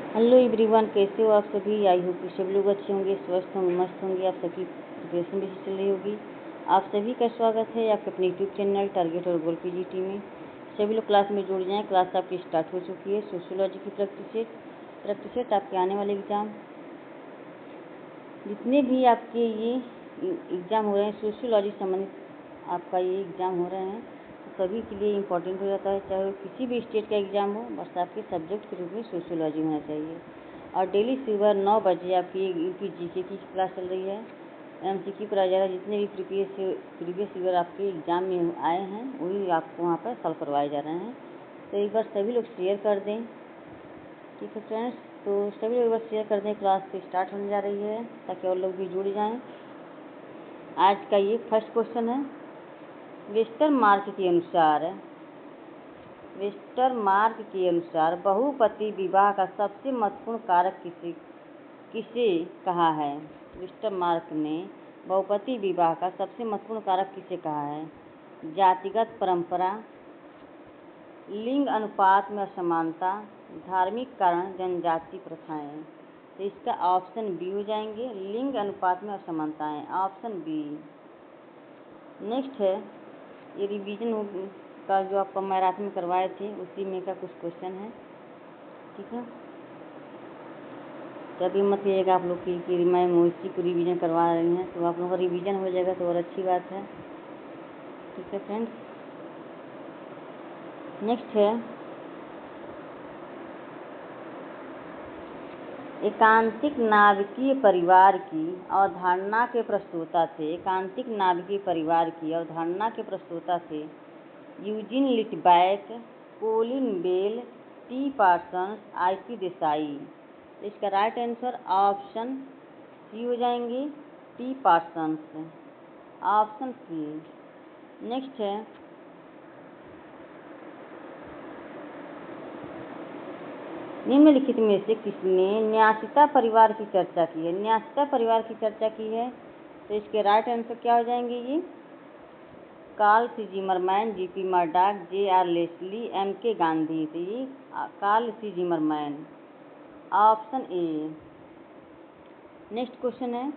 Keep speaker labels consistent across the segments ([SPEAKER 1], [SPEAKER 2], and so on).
[SPEAKER 1] Hello everyone, कैसे हो आप सभी। आई होप कि सभी लोग अच्छे होंगे, स्वस्थ होंगे, मस्त होंगे। आप सबकी प्रिपरेशन भी चल रही होगी। आप सभी का स्वागत है आपके अपने यूट्यूब चैनल टारगेट और गोल पीजीटी में। सभी लोग क्लास में जुड़ जाएं। क्लास आपकी स्टार्ट हो चुकी है। सोशियोलॉजी की प्रैक्टिस सेट आपके आने वाले एग्ज़ाम, जितने भी आपके ये एग्ज़ाम हो रहे हैं सोशियोलॉजी संबंधित आपका ये एग्ज़ाम हो रहे हैं, तो सभी के लिए इम्पोर्टेंट हो जाता है। चाहे वो किसी भी स्टेट का एग्ज़ाम हो, बस आपके सब्जेक्ट के रूप में सोशियोलॉजी होना चाहिए। और डेली सुबह 9 बजे आपकी यूपी जीके की क्लास चल रही है। एमसीक्यू कराया जा रहा है। जितने भी प्रीवियस ईयर आपके एग्ज़ाम में आए हैं वही आपको वहाँ पर सॉल्व करवाए जा रहे हैं। तो एक बार सभी लोग शेयर कर दें। ठीक है फ्रेंड्स, तो सभी लोग एक बार शेयर कर दें। क्लास तो स्टार्ट होने जा रही है ताकि और लोग भी जुड़ जाएं। आज का ये फर्स्ट क्वेश्चन है। वेस्टरमार्क के अनुसार बहुपति विवाह का सबसे महत्वपूर्ण कारक किसे कहा है। वेस्टरमार्क ने बहुपति विवाह का सबसे महत्वपूर्ण कारक किसे कहा है। जातिगत परंपरा, लिंग अनुपात में असमानता, धार्मिक कारण, जनजाति प्रथाएं। तो इसका ऑप्शन बी हो जाएंगे, लिंग अनुपात में असमानताएं, ऑप्शन बी। नेक्स्ट है, ये रिवीजन का जो आपका मैराथन में करवाए थे उसी में का कुछ क्वेश्चन है। ठीक है, तो अभी मत लीजिएगा आप लोग कि मैं उसी को रिवीजन करवा रही हैं, तो आप लोगों का रिवीजन हो जाएगा तो और अच्छी बात है। ठीक है फ्रेंड्स, नेक्स्ट है, एकांतिक नाभिकीय परिवार की अवधारणा के प्रस्तोता थे। एकांतिक नाभिकीय परिवार की अवधारणा के प्रस्तोता थे Eugene Litwak, Colin Bell, T Parsons, I C Desai. इसका राइट आंसर ऑप्शन सी हो जाएंगे, T Parsons, option C. Next है, निम्नलिखित में से किसने न्यासिता परिवार की चर्चा की है। न्यासिता परिवार की चर्चा की है, तो इसके राइट आंसर क्या हो जाएंगे ये Carl C Zimmerman, G P Murdock, J R. Leslie, M K. Gandhi. तो ये Carl C Zimmerman, option A. Next question है,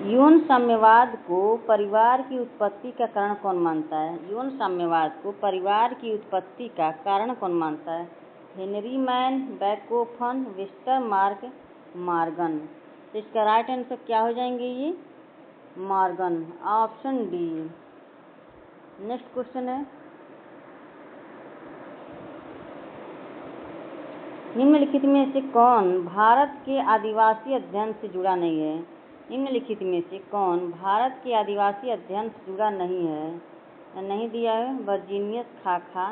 [SPEAKER 1] यौन साम्यवाद को परिवार की उत्पत्ति का कारण कौन मानता है। यौन साम्यवाद को परिवार की उत्पत्ति का कारण कौन मानता है। Henry Maine, Bachofen, Westermarck, Morgan. तो इसका राइट आंसर क्या हो जाएंगे ये Morgan, option D. Next question है, निम्नलिखित में से कौन भारत के आदिवासी अध्ययन से जुड़ा नहीं है। निम्नलिखित में से कौन भारत के आदिवासी अध्ययन से जुड़ा नहीं है या नहीं दिया है। वर्जीनियस खाखा,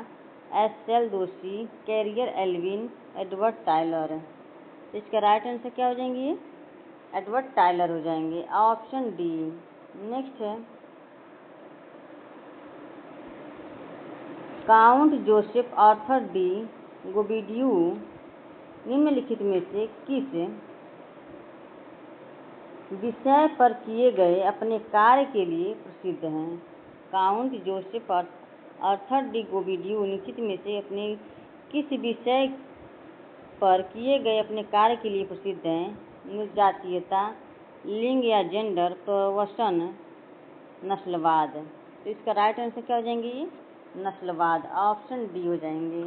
[SPEAKER 1] एस.एल. दोशी, कैरियर एल्विन, एडवर्ड टायलर। तो इसका राइट आंसर क्या हो जाएंगे, एडवर्ड टायलर हो जाएंगे, ऑप्शन डी। नेक्स्ट है, काउंट जोसेफ आर्थर डी गोबिड्यू निम्नलिखित में से किस विषय पर किए गए अपने कार्य के लिए प्रसिद्ध हैं। काउंट जोसेफ आर्थर डी गोबिड्यू निम्नलिखित में से अपने किस विषय पर किए गए अपने कार्य के लिए प्रसिद्ध हैं। जातीयता, लिंग या जेंडर, प्रवसन, नस्लवाद। तो इसका राइट आंसर क्या हो जाएंगे ये नस्लवाद, ऑप्शन डी हो जाएंगे।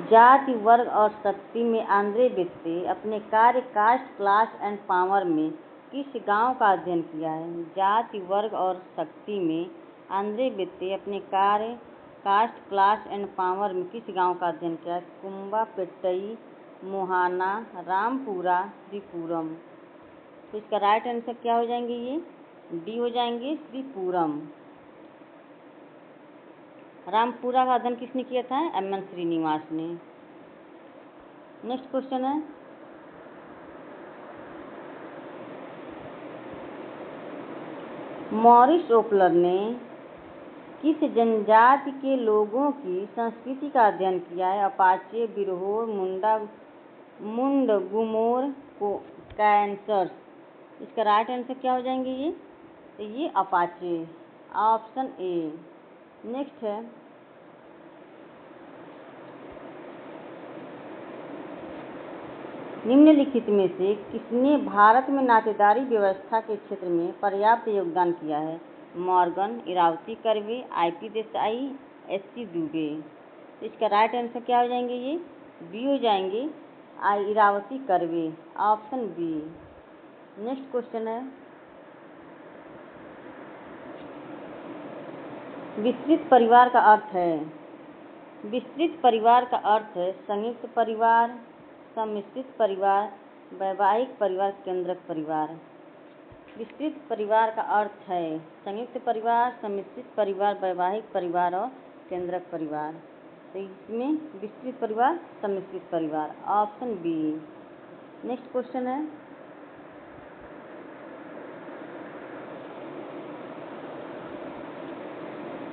[SPEAKER 1] जाति, वर्ग और शक्ति में आंद्रे बेत्ते अपने कार्य कास्ट, क्लास एंड पावर में किस गांव का अध्ययन किया है। जाति, वर्ग और शक्ति में आंद्रे बेत्ते अपने कार्य कास्ट, क्लास एंड पावर में किस गांव का अध्ययन किया है। कुंबापेट्टई, मोहाना, रामपुरा, श्रीपुरम। तो इसका राइट आंसर क्या हो जाएंगे ये डी हो जाएंगे, श्रीपुरम। रामपुरा का अध्ययन किसने किया था, एम.एन. श्रीनिवास ने। नेक्स्ट क्वेश्चन है, मॉरिस ओपलर ने किस जनजाति के लोगों की संस्कृति का अध्ययन किया है। अपाचे, बिरहोर, मुंड, गुमोर, कैंसर्स। इसका राइट आंसर क्या हो जाएंगे ये? तो ये अपाचे, ऑप्शन ए। नेक्स्ट है, निम्नलिखित में से किसने भारत में नातेदारी व्यवस्था के क्षेत्र में पर्याप्त योगदान किया है? Morgan, Iravati Karve, IP Desai, SC Dube. तो इसका राइट आंसर क्या हो जाएंगे ये? बी हो जाएंगे, Iravati Karve, option B. Next question है, विस्तृत परिवार का अर्थ है? विस्तृत परिवार का अर्थ है संयुक्त परिवार, सम्मिश्रित परिवार, वैवाहिक परिवार, केंद्रक परिवार। विस्तृत परिवार का अर्थ है संयुक्त परिवार, सम्मिश्रित परिवार, वैवाहिक परिवार और केंद्रक परिवार। तो इसमें विस्तृत परिवार, सम्मिश्रित परिवार, ऑप्शन बी। नेक्स्ट क्वेश्चन है,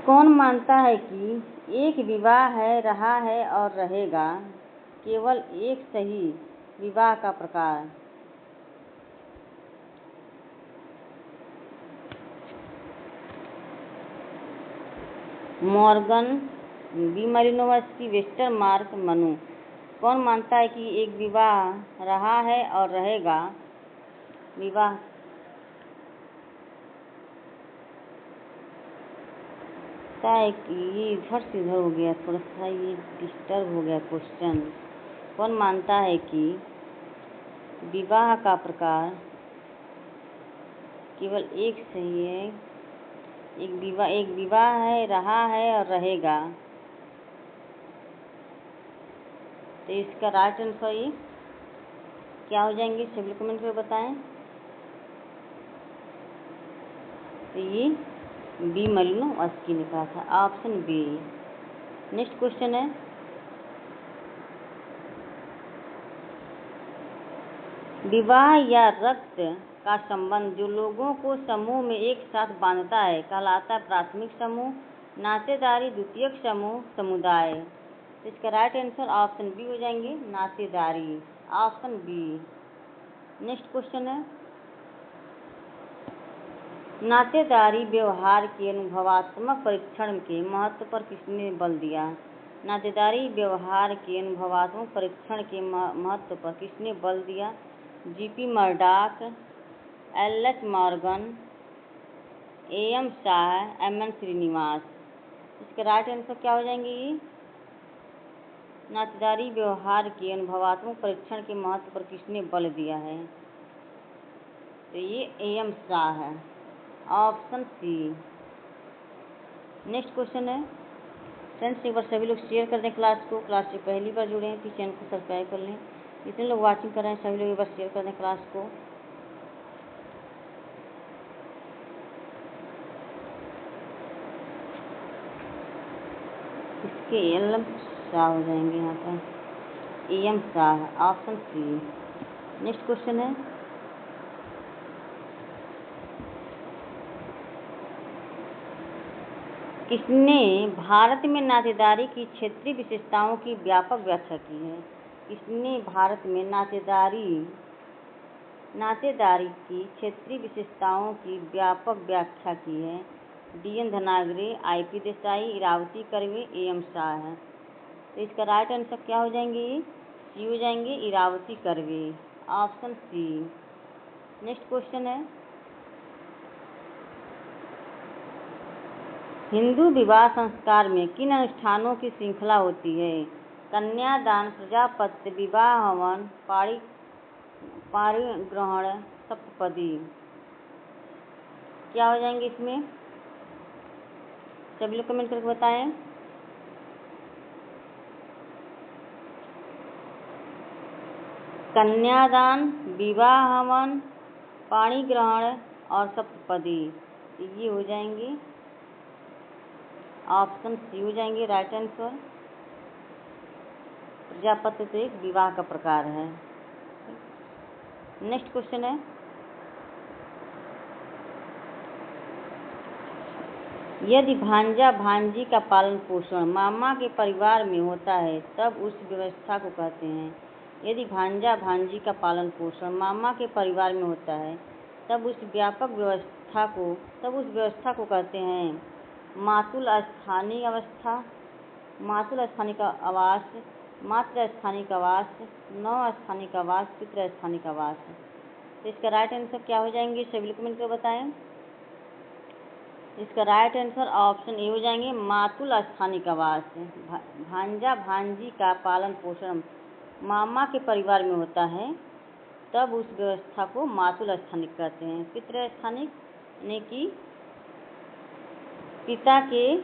[SPEAKER 1] कौन मानता है कि एक विवाह है, रहा है और रहेगा? केवल एक सही विवाह का प्रकार। Morgan, B Malinowski, Westermarck, Manu. कौन मानता है कि एक विवाह रहा है और रहेगा? विवाह है कि ये इधर से उधर हो गया, थोड़ा सा ये डिस्टर्ब हो गया क्वेश्चन। कौन मानता है कि विवाह का प्रकार केवल एक सही है? एक विवाह है, रहा है और रहेगा। तो इसका राइट आंसर ये क्या हो जाएंगे? सभी कमेंट में बताएं। तो ये बी मालिनोवस्की ने कहा था, ऑप्शन बी। नेक्स्ट क्वेश्चन है, विवाह या रक्त का संबंध जो लोगों को समूह में एक साथ बांधता है कहलाता है प्राथमिक समूह, नातेदारी, द्वितीयक समूह, समुदाय। तो इसका राइट आंसर ऑप्शन बी हो जाएंगे, नातेदारी, ऑप्शन बी। नेक्स्ट क्वेश्चन है, नातेदारी व्यवहार के अनुभवात्मक परीक्षण के महत्व पर किसने बल दिया? नातेदारी व्यवहार के अनुभवात्मक परीक्षण के महत्व पर किसने बल दिया? G P Murdock, L H. Morgan, A M. Shah, M N. Srinivas. इसका राइट आंसर क्या हो जाएंगे? ये नातेदारी व्यवहार के अनुभवात्मक परीक्षण के महत्व पर किसने बल दिया है? तो ये ए.एम. शाह है, ऑप्शन सी। नेक्स्ट क्वेश्चन है, फ्रेंड्स एक बार सभी लोग शेयर कर दें क्लास को। क्लास से पहली बार जुड़े हैं तो चैनल को सब्सक्राइब कर लें। जितने लोग वाचिंग कर रहे हैं सभी लोग एक बार शेयर कर दें क्लास को। इसके एल शाह हो जाएंगे यहाँ पर, AM. Shah, option C. Next question है, किसने भारत में नातेदारी की क्षेत्रीय विशेषताओं की व्यापक व्याख्या की है? किसने भारत में नातेदारी की क्षेत्रीय विशेषताओं की व्यापक व्याख्या की है? D N. Dhanagare, I P. Desai, Iravati Karve, A M. Shah है। तो इसका राइट आंसर क्या हो जाएंगे? सी हो जाएंगे, Iravati Karve, option C. Next question है, हिंदू विवाह संस्कार में किन अनुष्ठानों की श्रृंखला होती है? कन्यादान, प्रजापत्य, विवाह हवन, पाणिग्रहण, सप्तपदी। क्या हो जाएंगे इसमें? सभी लोग कमेंट करके बताएं। कन्यादान, विवाह हवन, पाणिग्रहण और सप्तपदी, ये हो जाएंगे, ऑप्शन सी हो जाएंगे राइट आंसर। प्रजापत्य तो एक विवाह का प्रकार है। नेक्स्ट क्वेश्चन है, यदि भांजा भांजी का पालन पोषण मामा के परिवार में होता है तब उस व्यवस्था को कहते हैं। यदि भांजा भांजी का पालन पोषण मामा के परिवार में होता है तब उस व्यवस्था को कहते हैं मातुल स्थानिक अवस्था, मातुल स्थानिक आवास, मातृ स्थानिक आवास, नव स्थानिक आवास, पितृ स्थानिक आवास। तो इसका राइट आंसर क्या हो जाएंगे, सभी लोग कमेंट कर बताएं। इसका राइट आंसर ऑप्शन ए हो जाएंगे मातुल स्थानिक आवास। भांजा भांजी का पालन पोषण मामा के परिवार में होता है, तब उस व्यवस्था को मातुल स्थानिक कहते हैं। पितृ स्थानिक यानी कि पिता के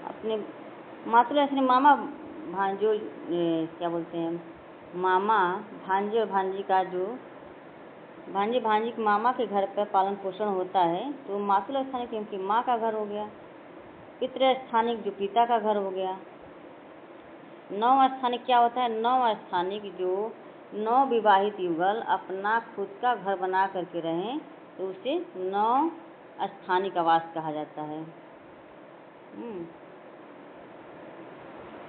[SPEAKER 1] अपने मातुल स्थानिक मामा भांजो क्या बोलते हैं, मामा भांजे और भांजी का जो भांजे भांजी के मामा के घर पर पालन पोषण होता है तो मातुल स्थानिक क्योंकि माँ का घर हो गया। पितृ स्थानिक जो पिता का घर हो गया। नव स्थानिक क्या होता है, नव स्थानिक जो नव विवाहित युगल अपना खुद का घर बना करके रहें तो उसे नव स्थानिक आवास कहा जाता है।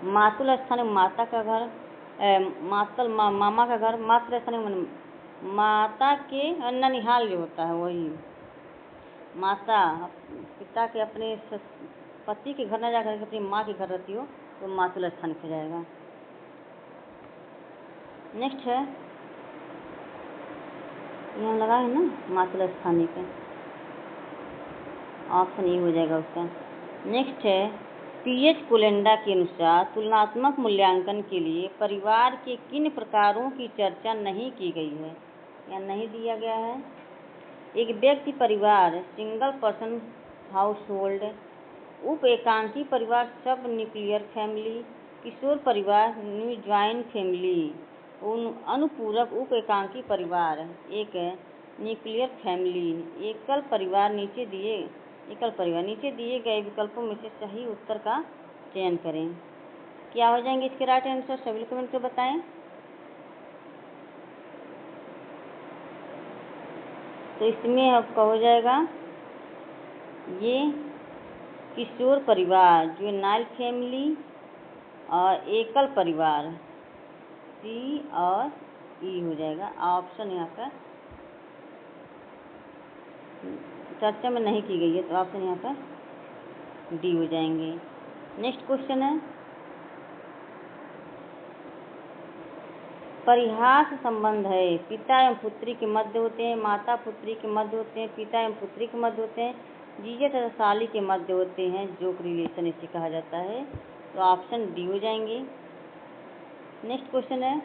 [SPEAKER 1] मातुल स्थानिक माता का घर, मामा का घर। मातृ स्थानिक माता के ननिहाल जो होता है वही। माता पिता के अपने पति के घर न जाकर अपनी माँ के घर रहती हो तो मातुल स्थानिक हो जाएगा। नेक्स्ट है, यहाँ लगा है ना मातुल स्थानिक, ऑप्शन ए हो जाएगा उसका। नेक्स्ट है, पीएच कोलेंडा के अनुसार तुलनात्मक मूल्यांकन के लिए परिवार के किन प्रकारों की चर्चा नहीं की गई है या नहीं दिया गया है। एक व्यक्ति परिवार सिंगल पर्सन हाउस होल्ड, उप एकांकी परिवार सब न्यूक्लियर फैमिली, किशोर परिवार न्यू ज्वाइंट फैमिली, अनुपूरक उप एकांकी परिवार एक न्यूक्लियर फैमिली, एकल परिवार। नीचे दिए गए विकल्पों में से सही उत्तर का चयन करें। क्या हो जाएंगे इसके राइट आंसर, सभी लोग कमेंट कर बताएं। तो इसमें आपका हो जाएगा ये किशोर परिवार जुवेनाइल फैमिली और एकल परिवार, सी और ई हो जाएगा। ऑप्शन यहाँ पर चर्चा में नहीं की गई है तो ऑप्शन यहाँ पर डी हो जाएंगे। नेक्स्ट क्वेश्चन है, परिहास संबंध है पिता एवं पुत्री के मध्य होते हैं, माता पुत्री के मध्य होते हैं, पिता एवं पुत्री के मध्य होते हैं, जीजा तथा साली के मध्य होते हैं, जोक रिलेशन इसे कहा जाता है। तो ऑप्शन डी हो जाएंगे। नेक्स्ट क्वेश्चन है,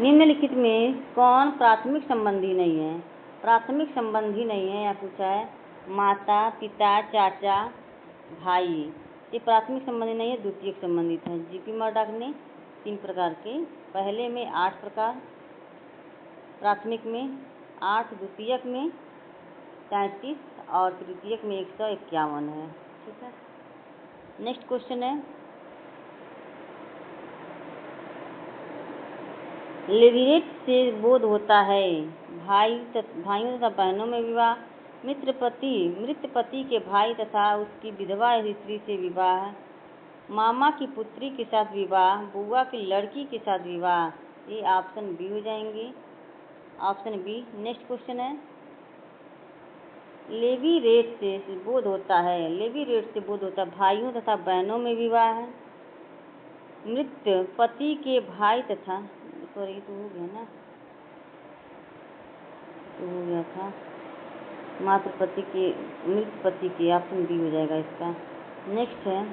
[SPEAKER 1] निम्नलिखित में कौन प्राथमिक संबंधी नहीं है। प्राथमिक संबंधी नहीं है, यहाँ पूछा है माता पिता चाचा भाई, ये प्राथमिक संबंधी नहीं है, द्वितीयक संबंधित है। जीपी मर्डॉक ने 3 प्रकार के, पहले में 8 प्रकार प्राथमिक में, 8 द्वितीयक में 33 और तृतीयक में 151 है। ठीक है। नेक्स्ट क्वेश्चन है, लेवीरेट से बोध होता है भाइयों तथा बहनों में विवाह, मृत पति के भाई तथा उसकी विधवा स्त्री से विवाह, मामा की पुत्री के साथ विवाह, बुआ की लड़की के साथ विवाह, ये ऑप्शन बी हो जाएंगे। Option B. नेक्स्ट क्वेश्चन है, लेवीरेट से बोध होता है, लेवीरेट से बोध होता है भाइयों तथा बहनों में विवाह है, मृत पति के भाई तथा सॉरी तो हो गया ना, तो हो गया था मातृपति के मृत पति के, ऑप्शन बी हो जाएगा इसका। नेक्स्ट है,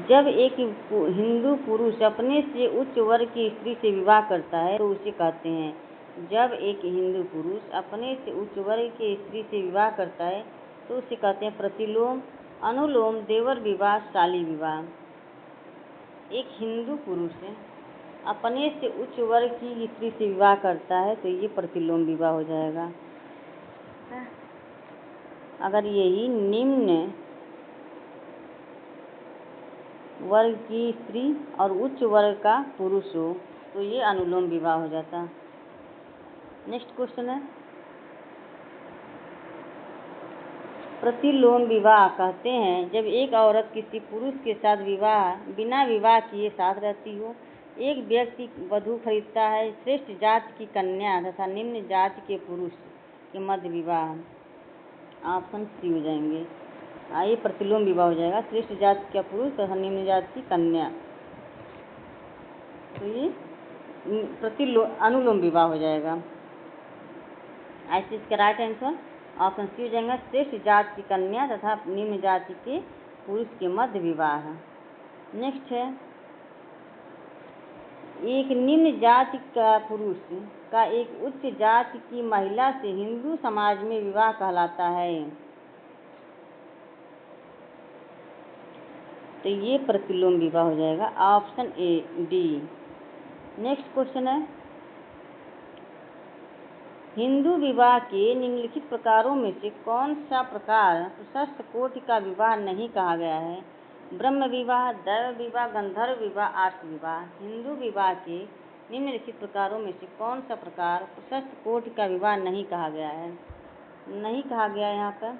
[SPEAKER 1] जब एक हिंदू पुरुष अपने से उच्च वर्ग की स्त्री से विवाह करता है तो उसे कहते हैं, जब एक हिंदू पुरुष अपने से उच्च वर्ग की स्त्री से विवाह करता है तो उसे कहते हैं प्रतिलोम, अनुलोम, देवर विवाह, शाली विवाह। एक हिंदू पुरुष अपने से उच्च वर्ग की स्त्री से विवाह करता है तो ये प्रतिलोम विवाह हो जाएगा। अगर यही निम्न वर्ग की स्त्री और उच्च वर्ग का पुरुष हो तो ये अनुलोम विवाह हो जाता। नेक्स्ट क्वेश्चन है, प्रतिलोम विवाह कहते हैं जब एक औरत किसी पुरुष के साथ बिना विवाह किए साथ रहती हो। एक व्यक्ति वधू खरीदता है श्रेष्ठ जाति की कन्या तथा निम्न जाति के पुरुष के मध्य विवाह। ऑप्शन सी हो जाएंगे। ये प्रतिलोम विवाह हो जाएगा, श्रेष्ठ जाति का पुरुष तथा निम्न जाति की कन्या, तो ये अनुलोम विवाह हो जाएगा। ऐसे इसका राइट आंसर ऑप्शन सी हो जाएगा, श्रेष्ठ जाति की कन्या तथा निम्न जाति के पुरुष के मध्य विवाह। नेक्स्ट है, एक निम्न जाति का पुरुष का एक उच्च जाति की महिला से हिंदू समाज में विवाह कहलाता है। तो ये प्रतिलोम विवाह हो जाएगा, option A D. Next question है, हिंदू विवाह के निम्नलिखित प्रकारों में से कौन सा प्रकार प्रशस्त कोटि का विवाह नहीं कहा गया है? ब्रह्म विवाह, दैव विवाह, गंधर्व विवाह, आर्ष विवाह। हिंदू विवाह के निम्नलिखित प्रकारों में से कौन सा प्रकार प्रशस्त कोटि का विवाह नहीं कहा गया है? नहीं कहा गया है यहाँ पर।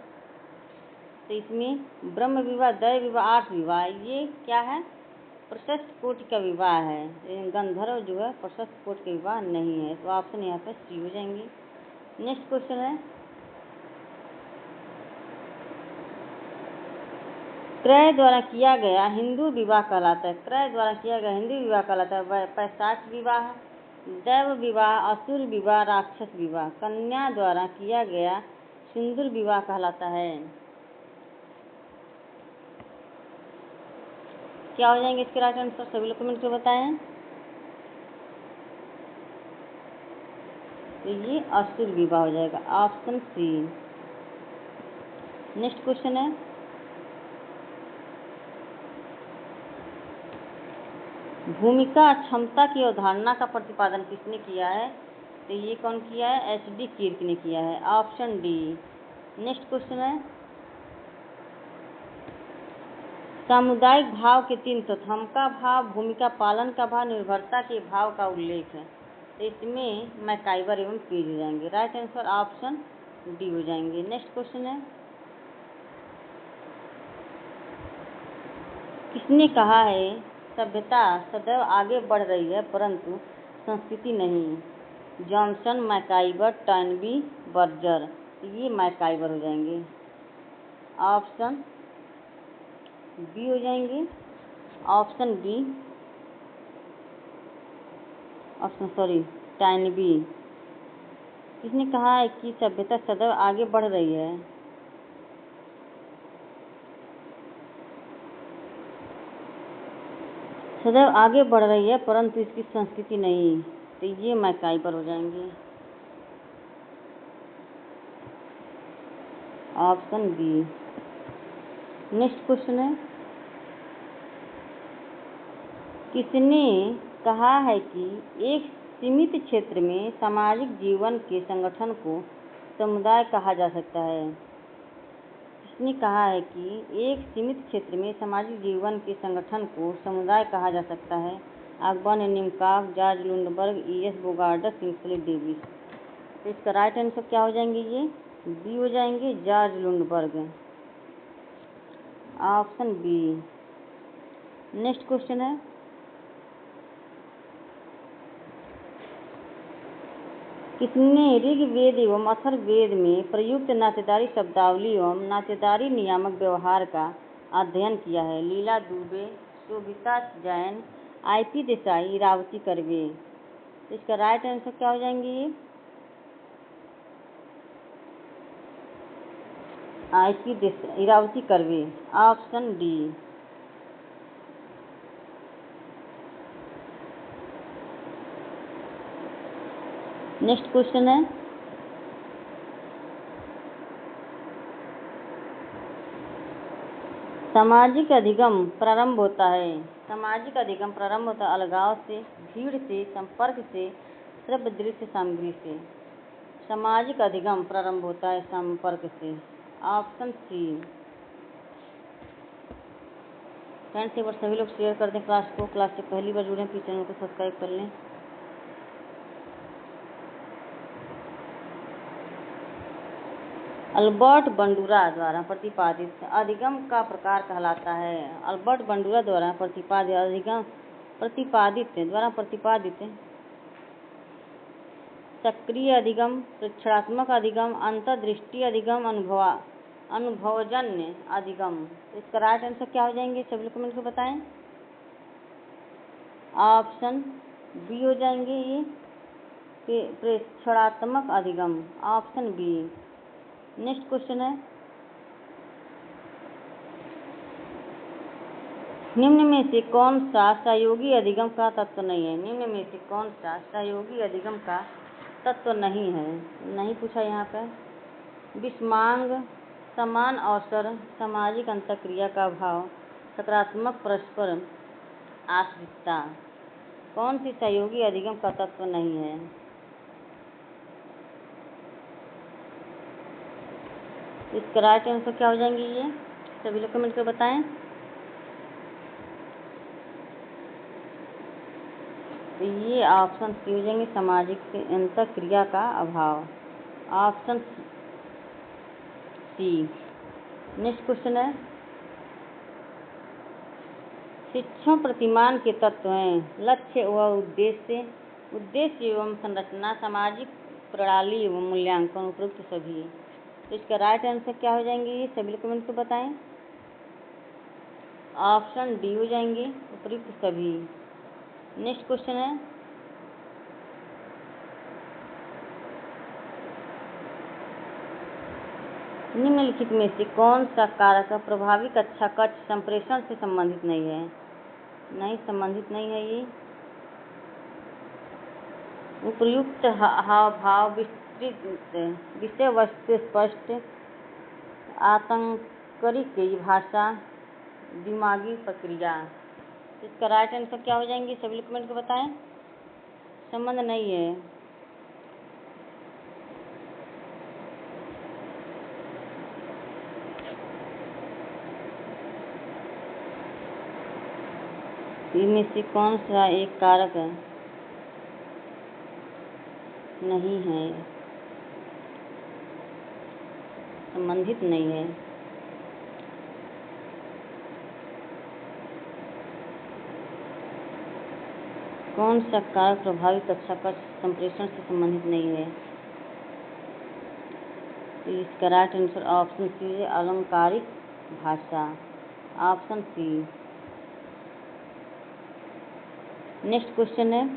[SPEAKER 1] तो इसमें ब्रह्म विवाह, दैव विवाह, आर्ष विवाह, ये क्या है? प्रशस्त कोटि का विवाह है। गंधर्व जो है प्रशस्त कोटि का विवाह नहीं है, तो ऑप्शन यहाँ पर सी हो जाएंगे। नेक्स्ट क्वेश्चन है, क्रय द्वारा किया गया हिंदू विवाह कहलाता है। क्रय द्वारा किया गया हिंदू विवाह कहलाता है पैशाच विवाह, दैव विवाह, असुर विवाह, राक्षस विवाह। कन्या द्वारा किया गया सिंदूर विवाह कहलाता है। क्या हो जाएंगे इसके राइट आंसर? सभी लोग कमेंट करके बताएं। तो ये असुर विवाह हो जाएगा, ऑप्शन सी। नेक्स्ट क्वेश्चन है, भूमिका क्षमता की अवधारणा का प्रतिपादन किसने किया है? तो ये कौन किया है? एच.डी. किर्क ने किया है, ऑप्शन डी। नेक्स्ट क्वेश्चन है, सामुदायिक भाव के 3 तत्व, हम का भाव, भूमिका पालन का भाव, निर्भरता के भाव का उल्लेख है। तो इसमें मैकाइवर एवं पेज हो जाएंगे। राइट आंसर ऑप्शन डी हो जाएंगे। नेक्स्ट क्वेश्चन है, किसने कहा है सभ्यता सदैव आगे बढ़ रही है परंतु संस्कृति नहीं? Johnson, MacIver, Toynbee, Berger. ये मैकाइवर हो जाएंगे, ऑप्शन बी हो जाएंगे। Option B, Toynbee. किसने कहा है कि सभ्यता सदैव आगे बढ़ रही है? सदैव आगे बढ़ रही है परंतु इसकी संस्कृति नहीं। तो ये मैकाइवर हो जाएंगे, ऑप्शन बी। नेक्स्ट क्वेश्चन है, किसने कहा है कि एक सीमित क्षेत्र में सामाजिक जीवन के संगठन को समुदाय कहा जा सकता है? किसने कहा है कि एक सीमित क्षेत्र में सामाजिक जीवन के संगठन को समुदाय कहा जा सकता है? अकबर ने Nimkoff, George Lundberg, E S. Bogardus, Kingsley Davis. तो इसका राइट आंसर क्या हो जाएंगे? ये बी हो जाएंगे, George Lundberg, option B. Next question है, किसने ऋग्वेद एवं अथर्ववेद में प्रयुक्त नातेदारी शब्दावली एवं नातेदारी नियामक व्यवहार का अध्ययन किया है? लीला दुबे, शोभिता जैन, आई.पी. देसाई, इरावती कर्वे। तो इसका राइट आंसर क्या हो जाएंगे? ये IP. Desai, Iravati Karve, option D. Next question है, सामाजिक अधिगम प्रारंभ होता है। सामाजिक अधिगम प्रारंभ होता है अलगाव से, भीड़ से, संपर्क से, श्रव्य दृश्य सामग्री से। सामाजिक अधिगम प्रारंभ होता है संपर्क से, ऑप्शन सी। फ्रेंड्स एक बार सभी लोग शेयर कर दें क्लास को। क्लास से पहली बार जुड़े प्लीज चैनल को सब्सक्राइब कर लें। अल्बर्ट बंडूरा द्वारा प्रतिपादित अधिगम का प्रकार कहलाता है। अल्बर्ट बंडूरा द्वारा प्रतिपादित सक्रिय अधिगम, प्रेक्षणात्मक अधिगम, अंतर्दृष्टि अधिगम, अनुभवजन्य अधिगम। इसका राइट आंसर क्या हो जाएंगे, सभी लोग कमेंट को बताएं। ऑप्शन बी हो जाएंगे ये प्रेक्षणात्मक अधिगम, ऑप्शन बी। नेक्स्ट क्वेश्चन है, निम्न में से कौन सा सहयोगी अधिगम का तत्व नहीं है। निम्न में से कौन सा सहयोगी अधिगम का तत्व नहीं है, नहीं पूछा यहाँ पर। विषमांग, समान अवसर, सामाजिक अंतःक्रिया का अभाव, सकारात्मक परस्पर आश्रितता। कौन सी सहयोगी अधिगम का तत्व नहीं है। इसका राइट आंसर क्या हो जाएंगे, ये सभी लोग कमेंट कर बताएं। तो ये ऑप्शन सी हो जाएंगे, सामाजिक अंतःक्रिया का अभाव, ऑप्शन सी। नेक्स्ट क्वेश्चन है, शिक्षण प्रतिमान के तत्व हैं लक्ष्य व उद्देश्य, उद्देश्य एवं संरचना, सामाजिक प्रणाली एवं मूल्यांकन, उपयुक्त सभी। तो इसका राइट आंसर क्या हो जाएंगे, ये सभी कमेंट को बताएं। ऑप्शन डी हो जाएंगे, उपयुक्त सभी। नेक्स्ट क्वेश्चन है, निम्नलिखित में से कौन सा कारक प्रभावी कक्षा कक्ष संप्रेषण से संबंधित नहीं है। नहीं, संबंधित नहीं है ये। उपयुक्त हाव भाव, विस्तृत विषय वस्तु स्पष्ट, आतंकरिक भाषा, दिमागी प्रक्रिया। इसका राइट आंसर क्या हो जाएंगे, सभी लोग कमेंट को बताएं। संबंध नहीं है। इनमें से कौन सा एक कारक नहीं है, संबंधित नहीं है। कौन सा कारक प्रभावी कक्षा का संप्रेषण से संबंधित नहीं है। तो इसका राइट आंसर ऑप्शन सी है, अलंकारिक भाषा, ऑप्शन सी। नेक्स्ट क्वेश्चन है,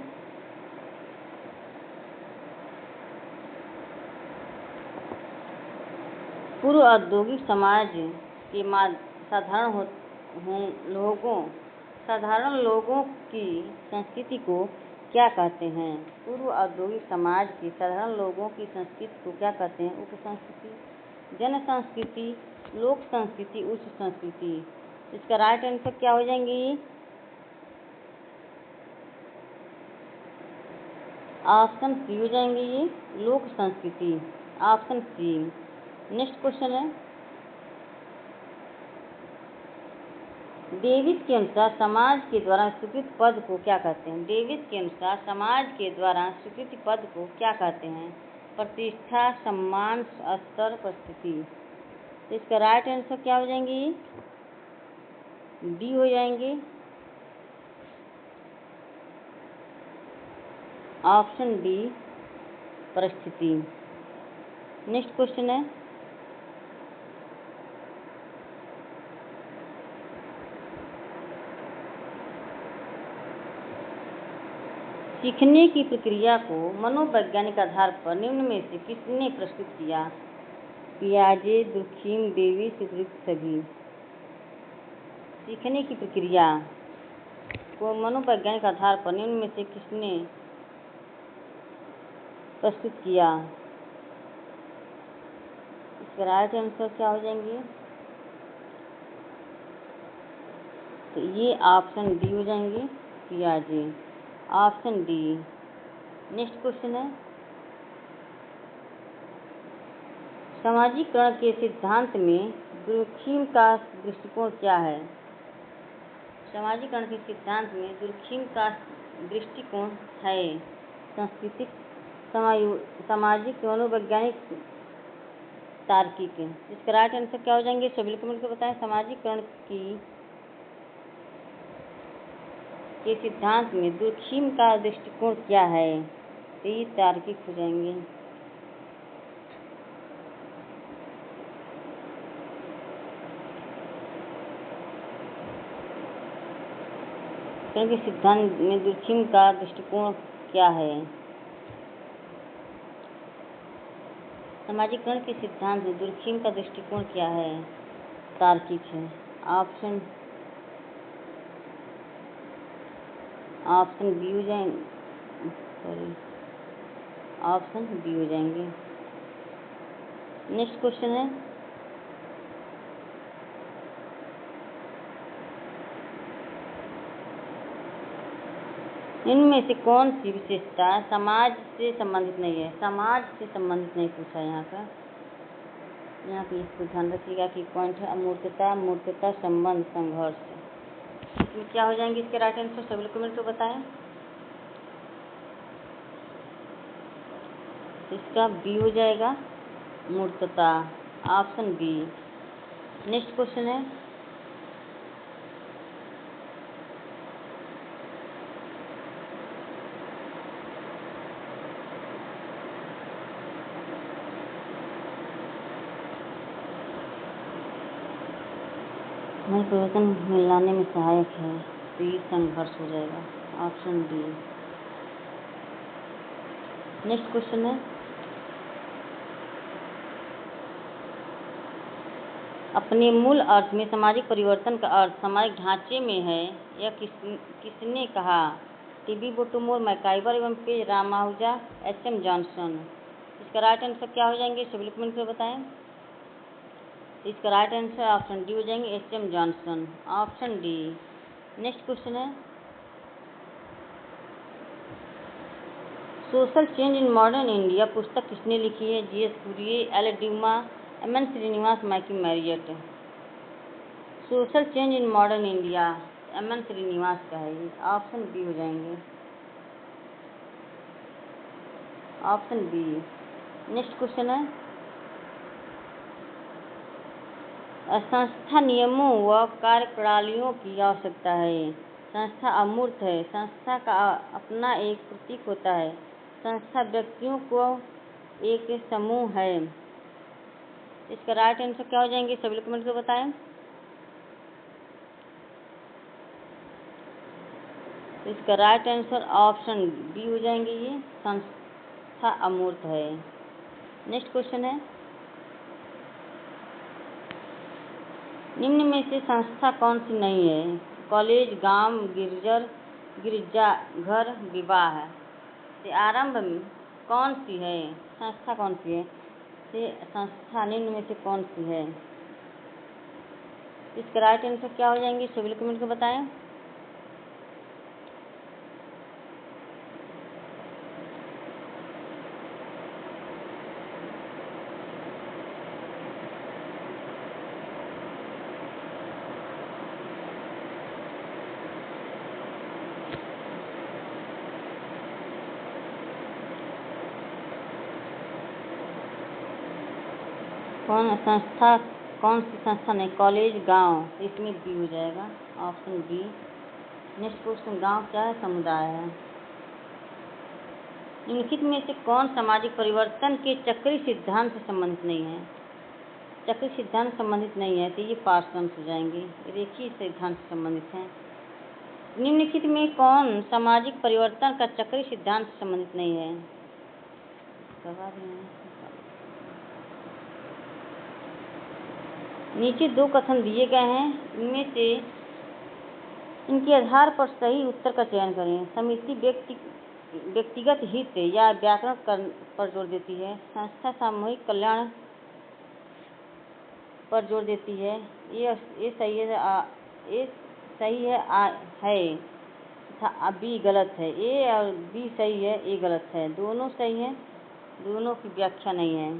[SPEAKER 1] पूर्व औद्योगिक समाज के साधारण लोगों की संस्कृति को क्या कहते हैं। पूर्व औद्योगिक समाज के साधारण लोगों की संस्कृति को क्या कहते हैं। उप संस्कृति, जन संस्कृति, लोक संस्कृति, उच्च संस्कृति। इसका राइट आंसर क्या हो जाएंगे, ऑप्शन सी हो जाएंगे, ये लोक संस्कृति, ऑप्शन सी। नेक्स्ट क्वेश्चन है, डेविस के अनुसार समाज के द्वारा स्वीकृत पद को क्या कहते हैं। डेविस के अनुसार समाज के द्वारा स्वीकृत पद को क्या कहते हैं। प्रतिष्ठा, सम्मान, स्तर, परिस्थिति। तो इसका राइट आंसर क्या हो जाएंगे, डी हो जाएंगे, ऑप्शन डी, परिस्थिति। नेक्स्ट क्वेश्चन है, सीखने की प्रक्रिया को मनोवैज्ञानिक आधार पर निम्न में से किसने प्रस्तुत किया। पियाजे, दुर्खीम, डेविस, उपयुक्त सभी। सीखने की प्रक्रिया को मनोवैज्ञानिक आधार पर निम्न में से किसने प्रस्तुत किया। इसका राइट आंसर क्या हो जाएंगे, तो ये ऑप्शन डी हो जाएंगे, पियाजे, ऑप्शन डी। नेक्स्ट क्वेश्चन है, सामाजिकरण के सिद्धांत में दुर्खीम का दृष्टिकोण क्या है। सामाजिकरण के सिद्धांत में दुर्खीम का दृष्टिकोण है सांस्कृतिक, सामाजिक, मनोवैज्ञानिक, तार्किक। इसका राइट आंसर क्या हो जाएंगे सभी कमेंट को बताएं। सामाजिकरण के सिद्धांत में दुर्खिम का दृष्टिकोण क्या है, तो ये तार्किक हो जाएंगे। के सिद्धांत में दुर्खिम का दृष्टिकोण क्या है। सामाजिकरण के सिद्धांत में दुर्खिम का दृष्टिकोण क्या है, तार्किक है। ऑप्शन बी हो जाएंगे, ऑप्शन बी हो जाएंगे। नेक्स्ट क्वेश्चन है, इनमें से कौन सी विशेषता समाज से संबंधित नहीं है। समाज से संबंधित नहीं पूछा है यहाँ पे इसको ध्यान रखिएगा कि पॉइंट है अमूर्तता संबंध संघर्ष। इसमें क्या हो जाएंगे इसके राइट आंसर सभी कमेंट को बताएं। इसका बी हो जाएगा मूर्तता, ऑप्शन बी। नेक्स्ट क्वेश्चन है, नए परिवर्तन लाने में सहायक है, तो ये संघर्ष हो जाएगा, ऑप्शन डी। नेक्स्ट क्वेश्चन है, अपने मूल अर्थ में सामाजिक परिवर्तन का अर्थ सामाजिक ढांचे में है, यह किसने कहा। टीबी बोटोमोर, मैकाइवर एवं पेज रामानुजा, एच.एम. जॉनसन। इसका राइट आंसर क्या हो जाएंगे सभी कमेंट में बताएं। इसका राइट आंसर ऑप्शन डी हो जाएंगे, H M. Johnson, option D. Next question है, social change in modern India पुस्तक किसने लिखी है। G S. Ghurye, L. Dumont, M N. Srinivas, Michael Marriott. Social change in modern India M N. Srinivas का है, ये ऑप्शन बी हो जाएंगे, ऑप्शन बी। नेक्स्ट क्वेश्चन है, संस्था नियमों व कार्यप्रणालियों की आवश्यकता है। संस्था अमूर्त है, संस्था का अपना एक प्रतीक होता है। संस्था व्यक्तियों को एक समूह है। इसका राइट आंसर क्या हो जाएंगे सभी कमेंट को बताएं। इसका राइट आंसर ऑप्शन बी हो जाएंगे, ये संस्था अमूर्त है। नेक्स्ट क्वेश्चन है, निम्न में से संस्था कौन सी नहीं है। कॉलेज, गांव, गिरजाघर, विवाह से आरंभ कौन सी है, संस्था कौन सी है। से संस्था निम्न में से कौन सी है। इसका राइट आंसर क्या हो जाएंगे सभी कमेंट को बताएं। कौन सी संस्था नहीं, कॉलेज, गांव, इसमें बी हो जाएगा, ऑप्शन बी। नेक्स्ट क्वेश्चन, गांव क्या है, समुदाय है। निम्नलिखित में से कौन सामाजिक परिवर्तन के चक्रीय सिद्धांत से संबंधित नहीं है। चक्रीय सिद्धांत संबंधित नहीं है, तो ये पार्सन्स हो जाएंगे, रेखीय सिद्धांत से संबंधित हैं। निम्नलिखित में कौन सामाजिक परिवर्तन का चक्रीय सिद्धांत से संबंधित नहीं है। नीचे दो कथन दिए गए हैं, इनमें से इनके आधार पर सही उत्तर का चयन करें। समिति व्यक्तिगत हित या व्याकरण पर जोर देती है। संस्था सामूहिक कल्याण पर जोर देती है। ये सही है तथा बी गलत है। ए और बी सही है, ए गलत है। दोनों सही है, दोनों की व्याख्या नहीं है।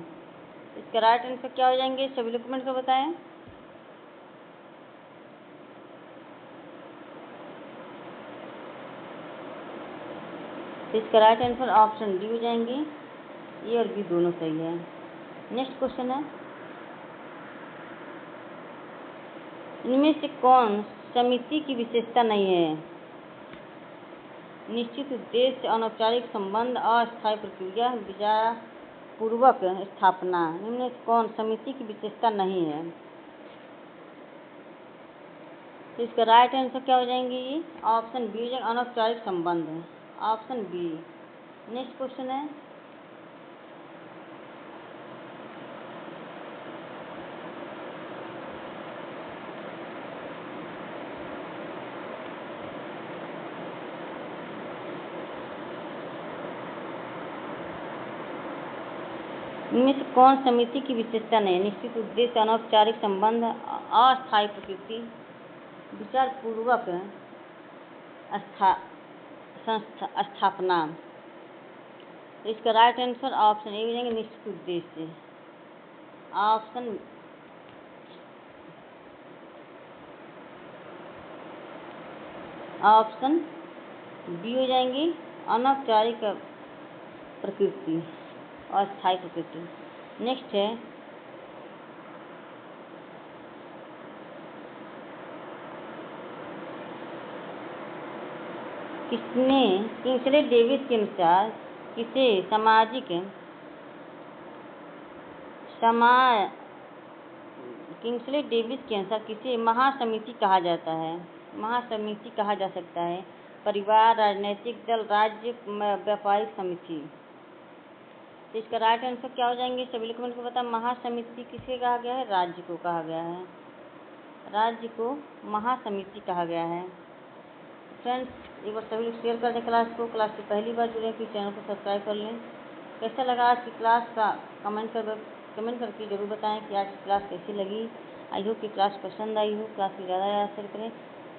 [SPEAKER 1] इसका राइट आंसर क्या हो जाएंगे सभी लोग कमेंट को बताएं। इसका राइट आंसर ऑप्शन डी हो जाएंगे, ए और बी दोनों सही है। नेक्स्ट क्वेश्चन है, इनमें से कौन समिति की विशेषता नहीं है? निश्चित उद्देश्य, अनौपचारिक संबंध, अस्थायी प्रक्रिया, विचारपूर्वक स्थापना। इनमें से कौन समिति की विशेषता नहीं है? तो इसका राइट आंसर क्या हो जाएंगी? ऑप्शन बी, अनौपचारिक संबंध है। Option B. नेक्स्ट क्वेश्चन है, इनमें से कौन समिति की विशेषता नहीं? निश्चित उद्देश्य, अनौपचारिक संबंध, अस्थायी प्रकृति, विचारपूर्वक स्थापना। तो इसका राइट आंसर ऑप्शन ए हो जाएंगे, निश्चित उद्देश्य। ऑप्शन बी हो जाएंगी, अनौपचारिक प्रकृति और स्थायी प्रकृति। नेक्स्ट है, किंगस्ले डेविस के अनुसार किसे महासमिति कहा जाता है? महासमिति कहा जा सकता है परिवार, राजनीतिक दल, राज्य, व्यापारिक समिति। तो इसका राइट आंसर क्या हो जाएंगे? सभी लोग को पता, महासमिति किसे कहा गया है? राज्य को कहा गया है। राज्य को महासमिति कहा गया है। फ्रेंड्स, एक बार सभी लोग शेयर कर दें क्लास को। क्लास से पहली बार जुड़े कि चैनल को सब्सक्राइब कर लें। कैसा लगा आज की क्लास का कमेंट करके ज़रूर बताएं कि आज की क्लास कैसी लगी। आई होप कि क्लास पसंद आई हो। क्लास को ज़्यादा शेयर करें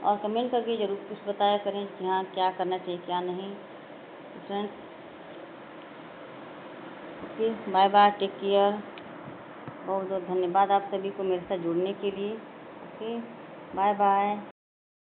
[SPEAKER 1] और कमेंट करके ज़रूर कुछ बताया करें कि हाँ क्या करना चाहिए क्या नहीं। Friends, okay, bye bye, take care. बहुत बहुत धन्यवाद आप सभी को मेरे साथ जुड़ने के लिए। Okay, bye bye.